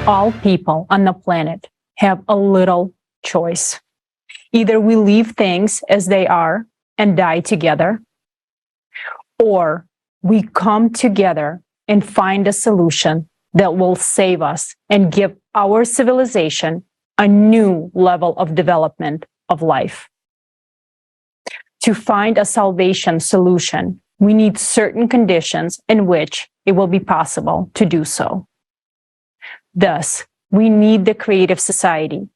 All people on the planet have a little choice. Either we leave things as they are and die together, or we come together and find a solution that will save us and give our civilization a new level of development of life. To find a salvation solution, we need certain conditions in which it will be possible to do so. Thus, we need the creative society.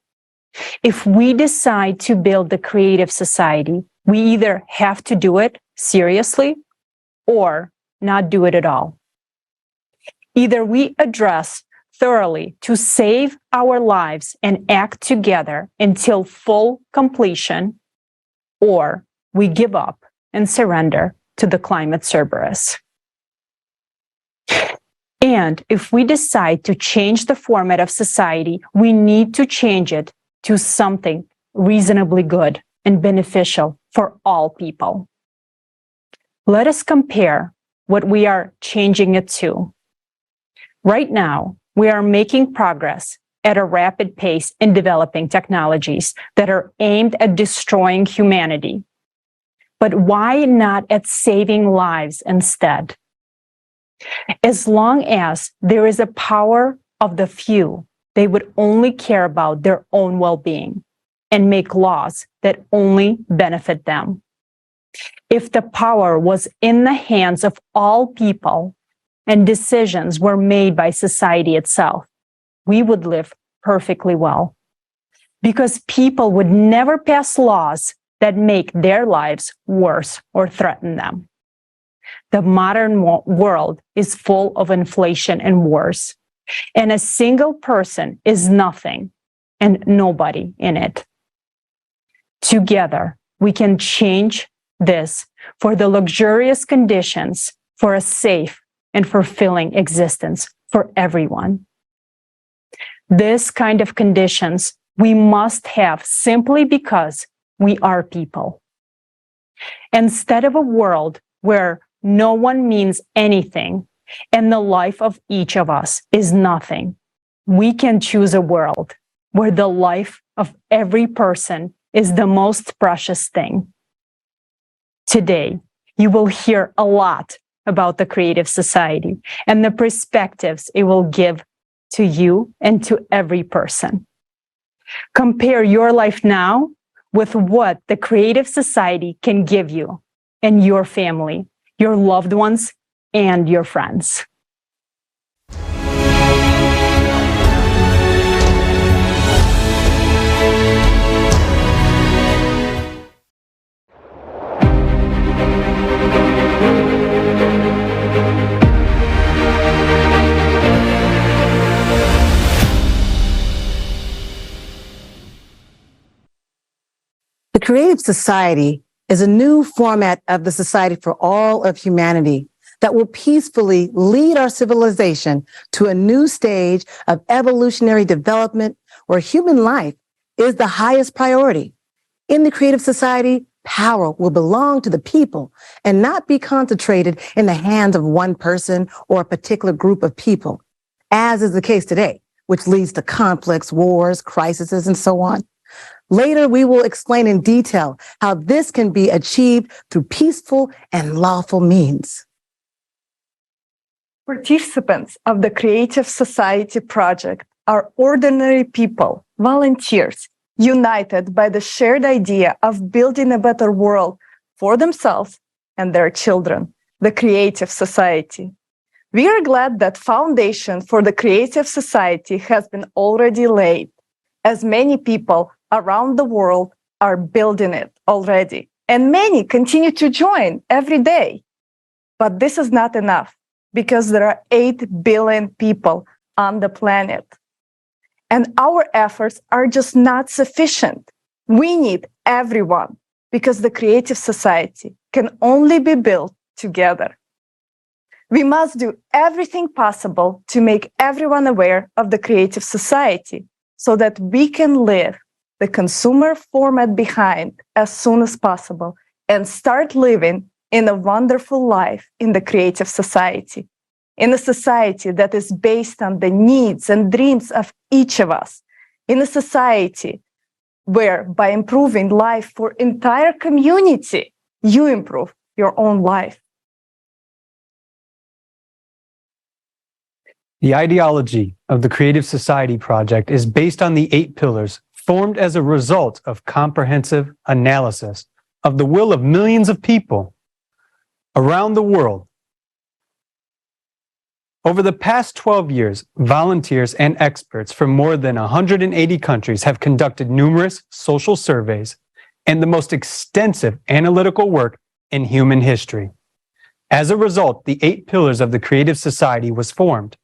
If we decide to build the creative society, we either have to do it seriously or not do it at all. Either we address thoroughly to save our lives and act together until full completion, or we give up and surrender to the climate Cerberus. And if we decide to change the format of society, we need to change it to something reasonably good and beneficial for all people. Let us compare what we are changing it to. Right now, we are making progress at a rapid pace in developing technologies that are aimed at destroying humanity. But why not at saving lives instead? As long as there is a power of the few, they would only care about their own well-being and make laws that only benefit them. If the power was in the hands of all people and decisions were made by society itself, we would live perfectly well. Because people would never pass laws that make their lives worse or threaten them. The modern world is full of inflation and wars, and a single person is nothing and nobody in it. Together, we can change this for the luxurious conditions for a safe and fulfilling existence for everyone. This kind of conditions we must have simply because we are people. Instead of a world where no one means anything and the life of each of us is nothing, we can choose a world where the life of every person is the most precious thing. Today, you will hear a lot about the creative society and the perspectives it will give to you and to every person. Compare your life now with what the creative society can give you and your family, your loved ones, and your friends. The creative society is a new format of the society for all of humanity that will peacefully lead our civilization to a new stage of evolutionary development where human life is the highest priority. In the creative society, power will belong to the people and not be concentrated in the hands of one person or a particular group of people, as is the case today, which leads to conflicts, wars, crises, and so on. Later, we will explain in detail how this can be achieved through peaceful and lawful means. Participants of the Creative Society project are ordinary people, volunteers, united by the shared idea of building a better world for themselves and their children, the Creative Society. We are glad that foundation for the Creative Society has been already laid, as many people around the world are building it already, and many continue to join every day. But this is not enough, because there are 8 billion people on the planet. And our efforts are just not sufficient. We need everyone, because the Creative Society can only be built together. We must do everything possible to make everyone aware of the Creative Society so that we can leave the consumer format behind as soon as possible and start living in a wonderful life in the Creative Society. in a society that is based on the needs and dreams of each of us, in a society where by improving life for entire community, you improve your own life. The ideology of the Creative Society Project is based on the 8 pillars formed as a result of comprehensive analysis of the will of millions of people around the world. Over the past 12 years, volunteers and experts from more than 180 countries have conducted numerous social surveys and the most extensive analytical work in human history. As a result, the 8 pillars of the Creative Society was formed,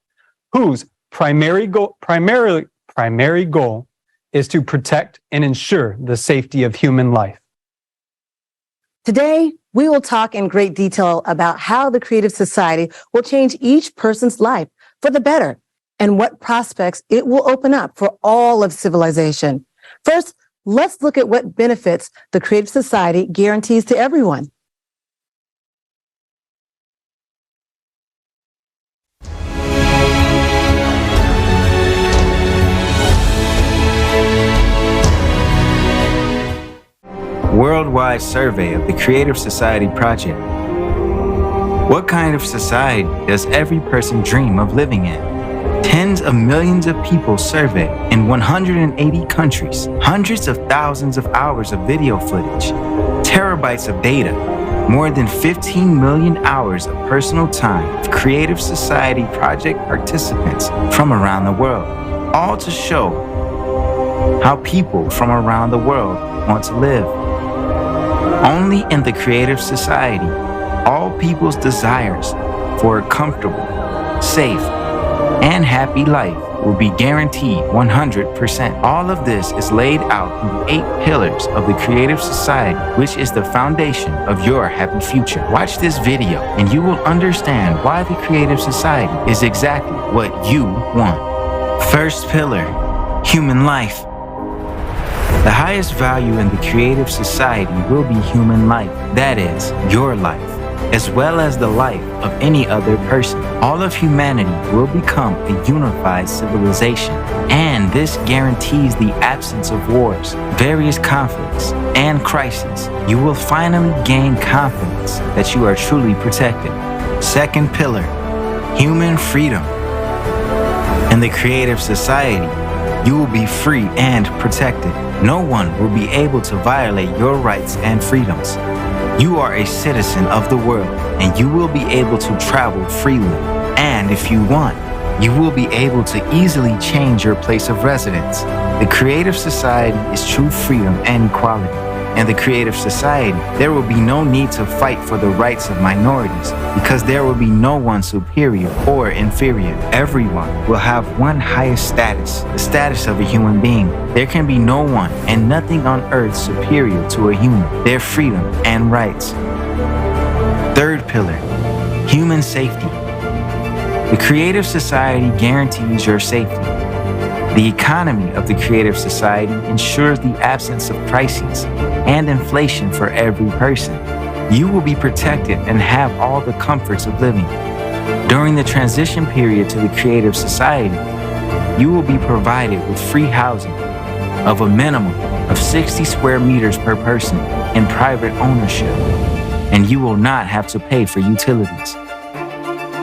whose primary goal is to protect and ensure the safety of human life. Today, we will talk in great detail about how the Creative Society will change each person's life for the better and what prospects it will open up for all of civilization. First, let's look at what benefits the Creative Society guarantees to everyone. Worldwide survey of the Creative Society Project. What kind of society does every person dream of living in? Tens of millions of people surveyed in 180 countries, hundreds of thousands of hours of video footage, terabytes of data, more than 15 million hours of personal time of Creative Society Project participants from around the world, all to show how people from around the world want to live. Only in the Creative Society, all people's desires for a comfortable, safe, and happy life will be guaranteed 100%. All of this is laid out in the 8 pillars of the Creative Society, which is the foundation of your happy future. Watch this video and you will understand why the Creative Society is exactly what you want. First pillar, human life. The highest value in the Creative Society will be human life, that is, your life, as well as the life of any other person. All of humanity will become a unified civilization, and this guarantees the absence of wars, various conflicts, and crises. You will finally gain confidence that you are truly protected. Second pillar, human freedom. In the Creative Society, you will be free and protected. No one will be able to violate your rights and freedoms. You are a citizen of the world, and you will be able to travel freely. And if you want, you will be able to easily change your place of residence. The Creative Society is true freedom and equality. In the Creative Society, there will be no need to fight for the rights of minorities because there will be no one superior or inferior. Everyone will have one highest status, the status of a human being. There can be no one and nothing on earth superior to a human, their freedom and rights. Third pillar, human safety. The Creative Society guarantees your safety. The economy of the Creative Society ensures the absence of crises and inflation for every person. You will be protected and have all the comforts of living. During the transition period to the Creative Society, you will be provided with free housing of a minimum of 60 square meters per person in private ownership, and you will not have to pay for utilities.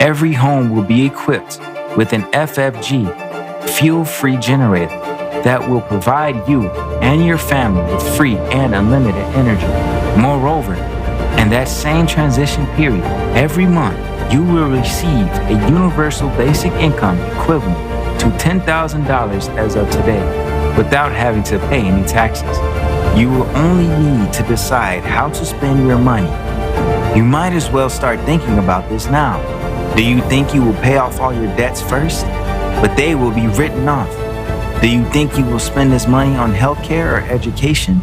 Every home will be equipped with an FFG fuel-free generator that will provide you and your family with free and unlimited energy. Moreover, in that same transition period, every month you will receive a universal basic income equivalent to $10,000 as of today without having to pay any taxes. You will only need to decide how to spend your money. You might as well start thinking about this now. Do you think you will pay off all your debts first? But they will be written off. Do you think you will spend this money on healthcare or education?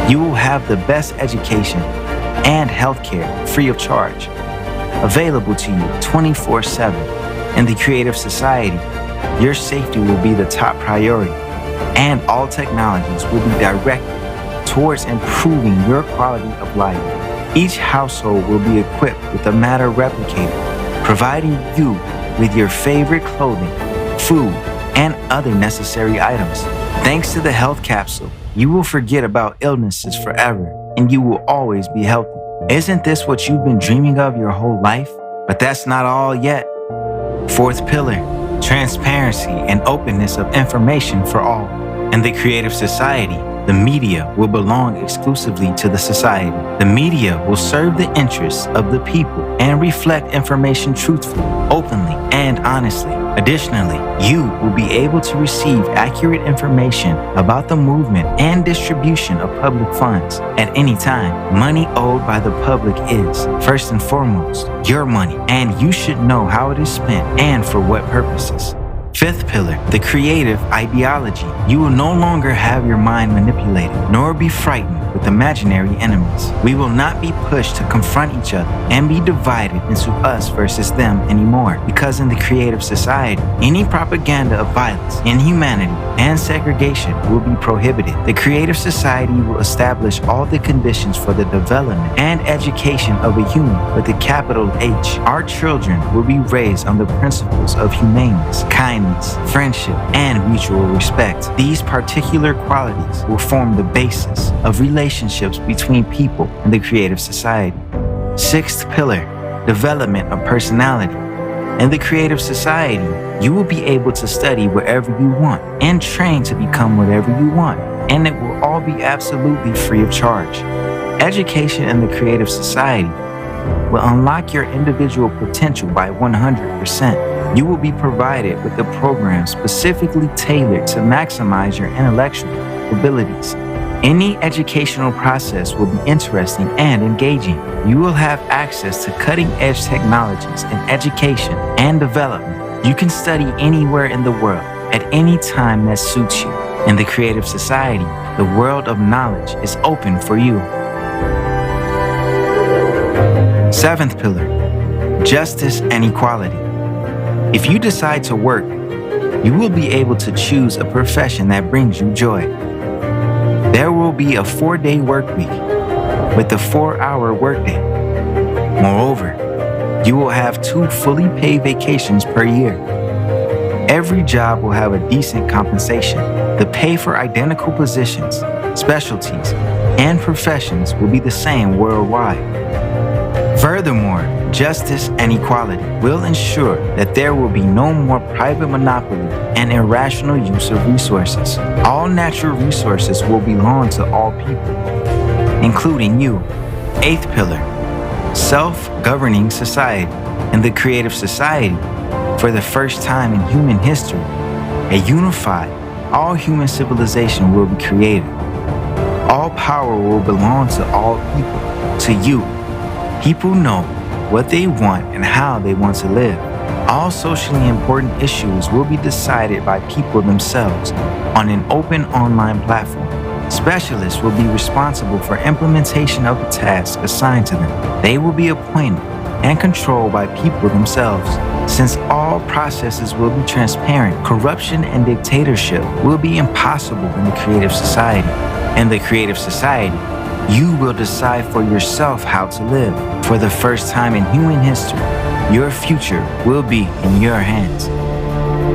You will have the best education and healthcare free of charge, available to you 24/7. In the Creative Society, your safety will be the top priority, and all technologies will be directed towards improving your quality of life. Each household will be equipped with a matter replicator, providing you with your favorite clothing, food, and other necessary items. Thanks to the health capsule, you will forget about illnesses forever and you will always be healthy. Isn't this what you've been dreaming of your whole life? But that's not all yet. Fourth pillar, transparency and openness of information for all. In the creative society, the media will belong exclusively to the society. The media will serve the interests of the people and reflect information truthfully, openly, and honestly. Additionally, you will be able to receive accurate information about the movement and distribution of public funds at any time. Money owed by the public is, first and foremost, your money, and you should know how it is spent and for what purposes. Fifth pillar, the creative ideology. You will no longer have your mind manipulated, nor be frightened with imaginary enemies. We will not be pushed to confront each other and be divided into us versus them anymore, because in the creative society, any propaganda of violence, inhumanity, and segregation will be prohibited. The creative society will establish all the conditions for the development and education of a human with a capital H. Our children will be raised on the principles of humaneness, kindness, friendship, and mutual respect. These particular qualities will form the basis of relationships between people in the creative society. Sixth pillar, development of personality. In the creative society, you will be able to study wherever you want and train to become whatever you want, and it will all be absolutely free of charge. Education in the creative society will unlock your individual potential by 100%. You will be provided with a program specifically tailored to maximize your intellectual abilities. Any educational process will be interesting and engaging. You will have access to cutting-edge technologies in education and development. You can study anywhere in the world at any time that suits you. In the creative society, the world of knowledge is open for you. Seventh pillar, justice and equality. If you decide to work, you will be able to choose a profession that brings you joy. There will be a 4-day work week with a 4-hour workday. Moreover, you will have 2 fully paid vacations per year. Every job will have a decent compensation. The pay for identical positions, specialties, and professions will be the same worldwide. Furthermore, justice and equality will ensure that there will be no more private monopoly and irrational use of resources. All natural resources will belong to all people, including you. Eighth pillar, self-governing society. In the creative society, for the first time in human history, a unified, all-human civilization will be created. All power will belong to all people, to you. People know what they want and how they want to live. All socially important issues will be decided by people themselves on an open online platform. Specialists will be responsible for implementation of the tasks assigned to them. They will be appointed and controlled by people themselves. Since all processes will be transparent, corruption and dictatorship will be impossible in the creative society. In the creative society, you will decide for yourself how to live. For the first time in human history, your future will be in your hands.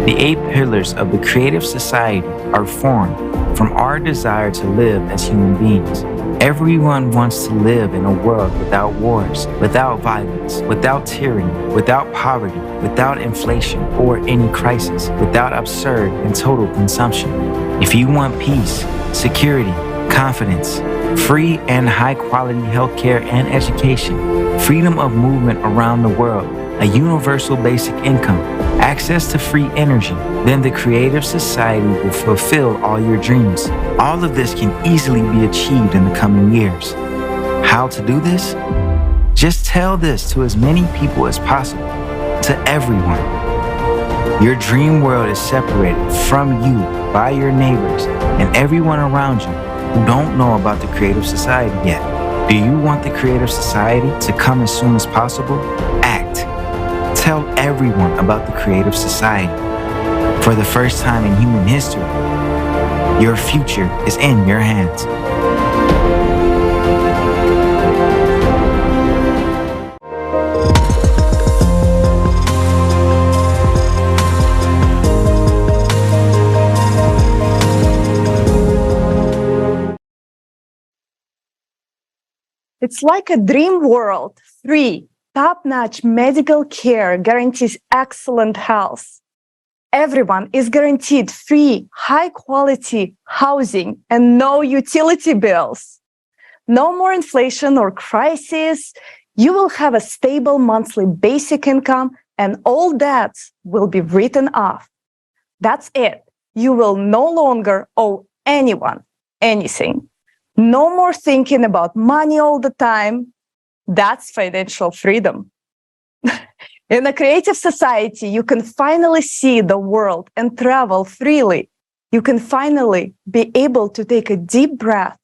The 8 pillars of the creative society are formed from our desire to live as human beings. Everyone wants to live in a world without wars, without violence, without tyranny, without poverty, without inflation or any crisis, without absurd and total consumption. If you want peace, security, confidence, free and high-quality healthcare and education, freedom of movement around the world, a universal basic income, access to free energy, then the creative society will fulfill all your dreams. All of this can easily be achieved in the coming years. How to do this? Just tell this to as many people as possible, to everyone. Your dream world is separated from you by your neighbors and everyone around you who don't know about the creative society yet. Do you want the creative society to come as soon as possible? Act. Tell everyone about the creative society. For the first time in human history, your future is in your hands. It's like a dream world. Free, top-notch medical care guarantees excellent health. Everyone is guaranteed free, high-quality housing and no utility bills. No more inflation or crises. You will have a stable monthly basic income and all debts will be written off. That's it. You will no longer owe anyone anything. No more thinking about money all the time. That's financial freedom. In a creative society, you can finally see the world and travel freely. You can finally be able to take a deep breath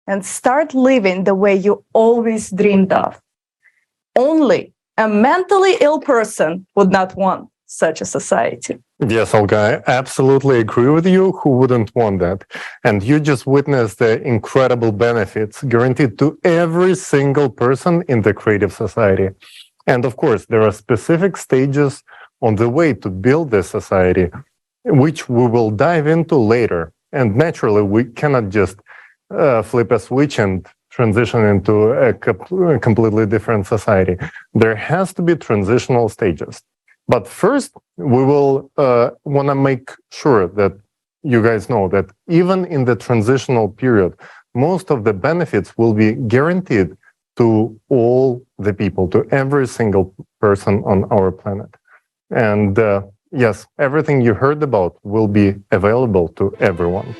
and start living the way you always dreamed of. Only a mentally ill person would not want such a society. Yes, Olga, I absolutely agree with you. Who wouldn't want that? And you just witnessed the incredible benefits guaranteed to every single person in the creative society. And of course, there are specific stages on the way to build this society, which we will dive into later. And naturally, we cannot just flip a switch and transition into a completely different society. There has to be transitional stages. But first, we will want to make sure that you guys know that even in the transitional period, most of the benefits will be guaranteed to all the people, to every single person on our planet. And yes, everything you heard about will be available to everyone.